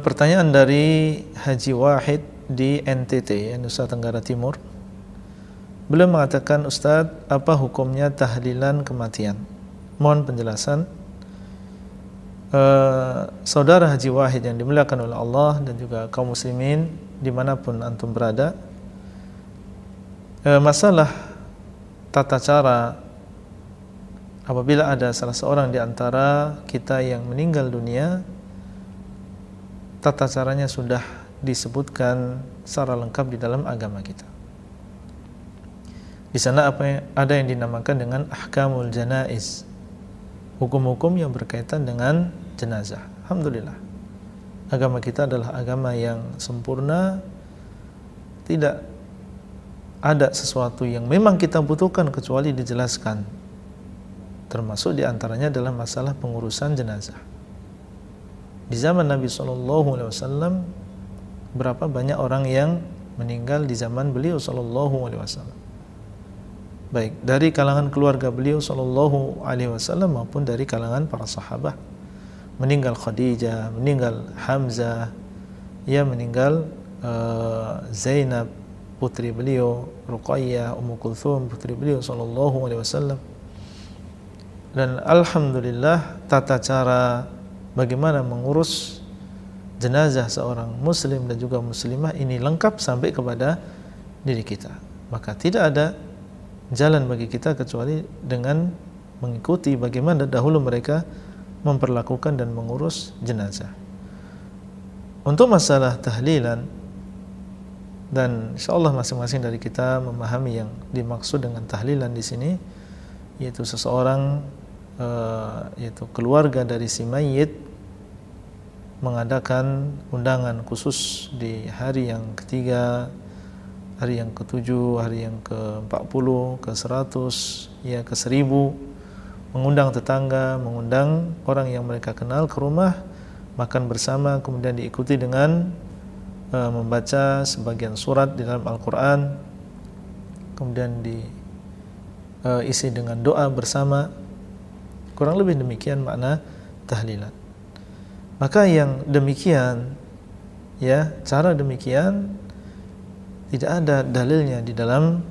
Pertanyaan dari Haji Wahid di NTT, Nusa Tenggara Timur. Beliau mengatakan, Ustadz, apa hukumnya tahlilan kematian? Mohon penjelasan. Saudara Haji Wahid yang dimuliakan oleh Allah dan juga kaum muslimin dimanapun antum berada, masalah tata cara apabila ada salah seorang di antara kita yang meninggal dunia, tata caranya sudah disebutkan secara lengkap di dalam agama kita. Di sana ada yang dinamakan dengan ahkamul janaiz, hukum-hukum yang berkaitan dengan jenazah. Alhamdulillah, agama kita adalah agama yang sempurna. Tidak ada sesuatu yang memang kita butuhkan kecuali dijelaskan. Termasuk diantaranya adalah masalah pengurusan jenazah. Di zaman Nabi SAW, berapa banyak orang yang meninggal di zaman beliau SAW, baik dari kalangan keluarga beliau SAW maupun dari kalangan para sahabat. Meninggal Khadijah, meninggal Hamzah, ya meninggal Zainab putri beliau, Ruqayyah, Ummu Kulthum putri beliau SAW. Dan alhamdulillah, tata cara bagaimana mengurus jenazah seorang muslim dan juga muslimah ini lengkap sampai kepada diri kita. Maka tidak ada jalan bagi kita kecuali dengan mengikuti bagaimana dahulu mereka memperlakukan dan mengurus jenazah. Untuk masalah tahlilan, dan insyaallah masing-masing dari kita memahami yang dimaksud dengan tahlilan di sini, yaitu seseorang, yaitu keluarga dari si mayit mengadakan undangan khusus di hari yang ketiga, hari yang ke-7, hari yang ke-40, ke-100, ya ke-1000, mengundang tetangga, mengundang orang yang mereka kenal ke rumah, makan bersama, kemudian diikuti dengan membaca sebagian surat di dalam Al-Quran, kemudian diisi dengan doa bersama. Kurang lebih demikian makna tahlilan. Maka yang demikian, ya cara demikian tidak ada dalilnya di dalam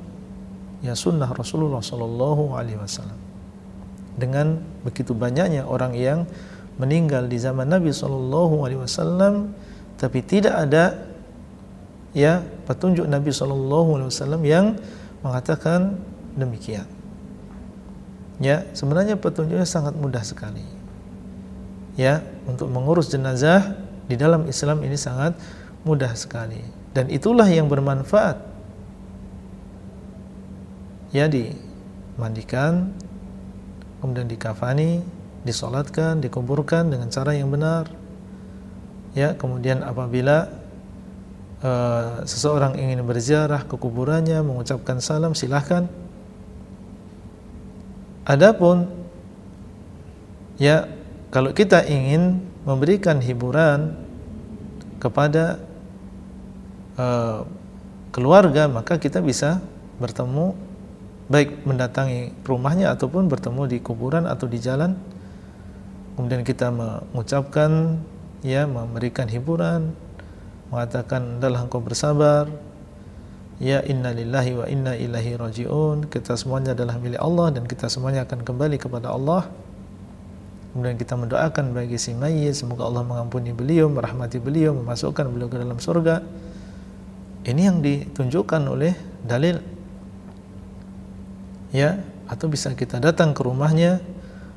ya sunnah Rasulullah SAW. Dengan begitu banyaknya orang yang meninggal di zaman Nabi SAW, tapi tidak ada ya petunjuk Nabi SAW yang mengatakan demikian. Ya, sebenarnya petunjuknya sangat mudah sekali. Ya, untuk mengurus jenazah di dalam Islam ini sangat mudah sekali, dan itulah yang bermanfaat. Ya, dimandikan, kemudian dikafani, disolatkan, dikuburkan dengan cara yang benar. Ya, kemudian apabila seseorang ingin berziarah ke kuburannya, mengucapkan salam, silahkan. Adapun ya kalau kita ingin memberikan hiburan kepada keluarga, maka kita bisa bertemu, baik mendatangi rumahnya ataupun bertemu di kuburan atau di jalan. Kemudian kita mengucapkan, ya memberikan hiburan, mengatakan adalah engkau bersabar, ya inna lillahi wa inna ilaihi raji'un, kita semuanya adalah milik Allah dan kita semuanya akan kembali kepada Allah. Kemudian kita mendoakan bagi si mayit, semoga Allah mengampuni beliau, merahmati beliau, memasukkan beliau ke dalam surga. Ini yang ditunjukkan oleh dalil. Ya, atau bisa kita datang ke rumahnya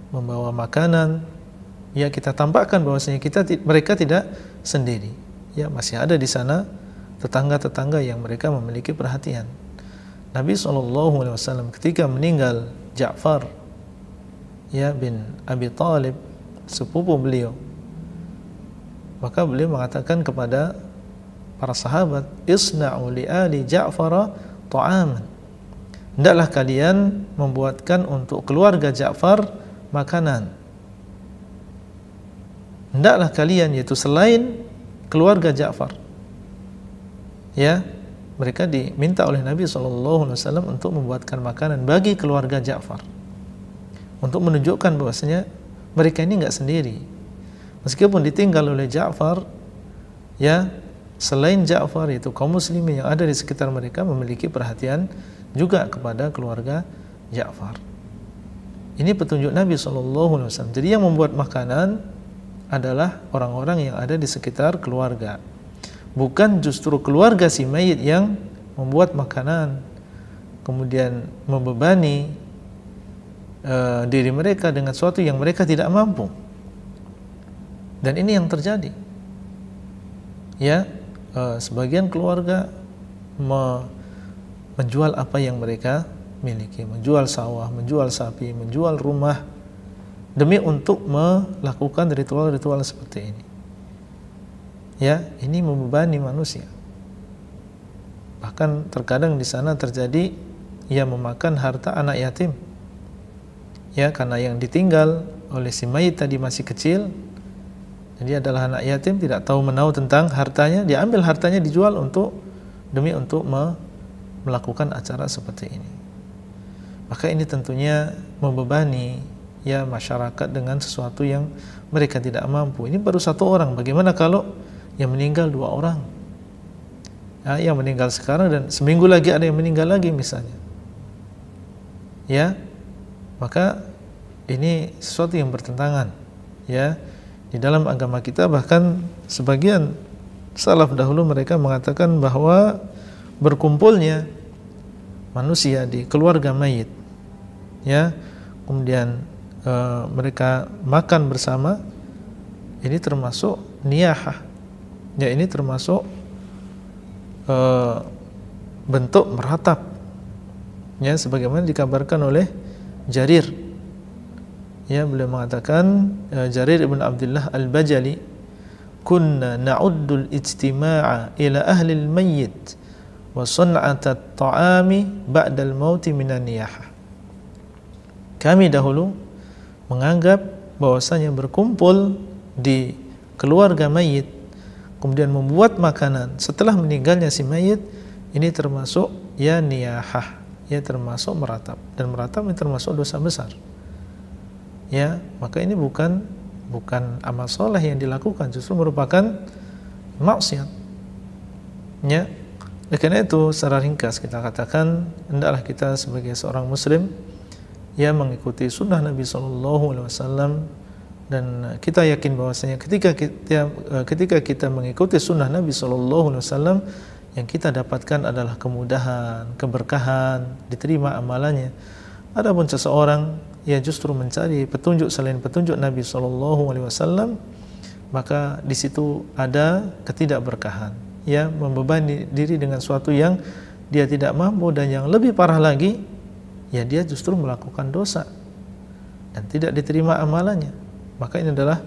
membawa makanan, ya kita tampakkan bahwasanya mereka tidak sendiri. Ya, masih ada di sana tetangga-tetangga yang mereka memiliki perhatian. Nabi SAW ketika meninggal Ja'far, ya bin Abi Thalib, sepupu beliau, maka beliau mengatakan kepada para sahabat, isna'u li ali Ja'far ta'aman, hendaklah kalian membuatkan untuk keluarga Ja'far makanan. Hendaklah kalian, yaitu selain keluarga Ja'far, ya mereka diminta oleh Nabi SAW untuk membuatkan makanan bagi keluarga Ja'far, untuk menunjukkan bahwasanya mereka ini enggak sendiri. Meskipun ditinggal oleh Ja'far, ya selain Ja'far itu kaum muslimin yang ada di sekitar mereka memiliki perhatian juga kepada keluarga Ja'far. Ini petunjuk Nabi SAW. Jadi yang membuat makanan adalah orang-orang yang ada di sekitar keluarga, bukan justru keluarga si mayit yang membuat makanan kemudian membebani diri mereka dengan sesuatu yang mereka tidak mampu. Dan ini yang terjadi. Ya, sebagian keluarga menjual apa yang mereka miliki, menjual sawah, menjual sapi, menjual rumah demi untuk melakukan ritual-ritual seperti ini. Ya, ini membebani manusia. Bahkan terkadang di sana terjadi ia memakan harta anak yatim. Ya, karena yang ditinggal oleh si mayit tadi masih kecil. Jadi adalah anak yatim, tidak tahu menahu tentang hartanya, dia ambil hartanya dijual demi untuk melakukan acara seperti ini. Maka ini tentunya membebani ya masyarakat dengan sesuatu yang mereka tidak mampu. Ini baru satu orang, bagaimana kalau yang meninggal 2 orang? Ya, yang meninggal sekarang dan seminggu lagi ada yang meninggal lagi misalnya. Ya, maka ini sesuatu yang bertentangan. Ya, di dalam agama kita bahkan sebagian salaf dahulu mereka mengatakan bahwa berkumpulnya manusia di keluarga mayit, ya, kemudian mereka makan bersama, ini termasuk niyahah. Ya, ini termasuk bentuk meratap. Ya, sebagaimana dikabarkan oleh Jarir. Ya, beliau mengatakan, Jarir ibn Abdullah al-Bajali, kunna na'uddul ijtima'a ila ahli al-mayyit wa sun'at at-ta'ami ba'da al-mauti minan niyahah. Kami dahulu menganggap bahwasanya berkumpul di keluarga mayit kemudian membuat makanan setelah meninggalnya si mayit, ini termasuk ya niyahah, ya termasuk meratap, dan meratap ini termasuk dosa besar. Ya, maka ini bukan amal soleh yang dilakukan, justru merupakan maksiat. Ya, oleh karena itu secara ringkas kita katakan hendaklah kita sebagai seorang muslim ya mengikuti sunnah Nabi SAW, dan kita yakin bahwasanya ketika kita mengikuti sunnah Nabi SAW, yang kita dapatkan adalah kemudahan, keberkahan, diterima amalannya. Adapun seseorang yang justru mencari petunjuk selain petunjuk Nabi SAW, maka di situ ada ketidakberkahan, ya, membebani diri dengan sesuatu yang dia tidak mampu, dan yang lebih parah lagi, ya dia justru melakukan dosa dan tidak diterima amalannya. Maka ini adalah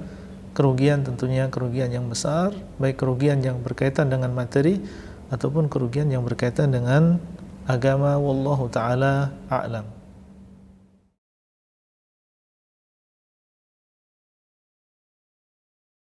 kerugian, tentunya kerugian yang besar, baik kerugian yang berkaitan dengan materi ataupun kerugian yang berkaitan dengan agama. Wallahu ta'ala a'lam.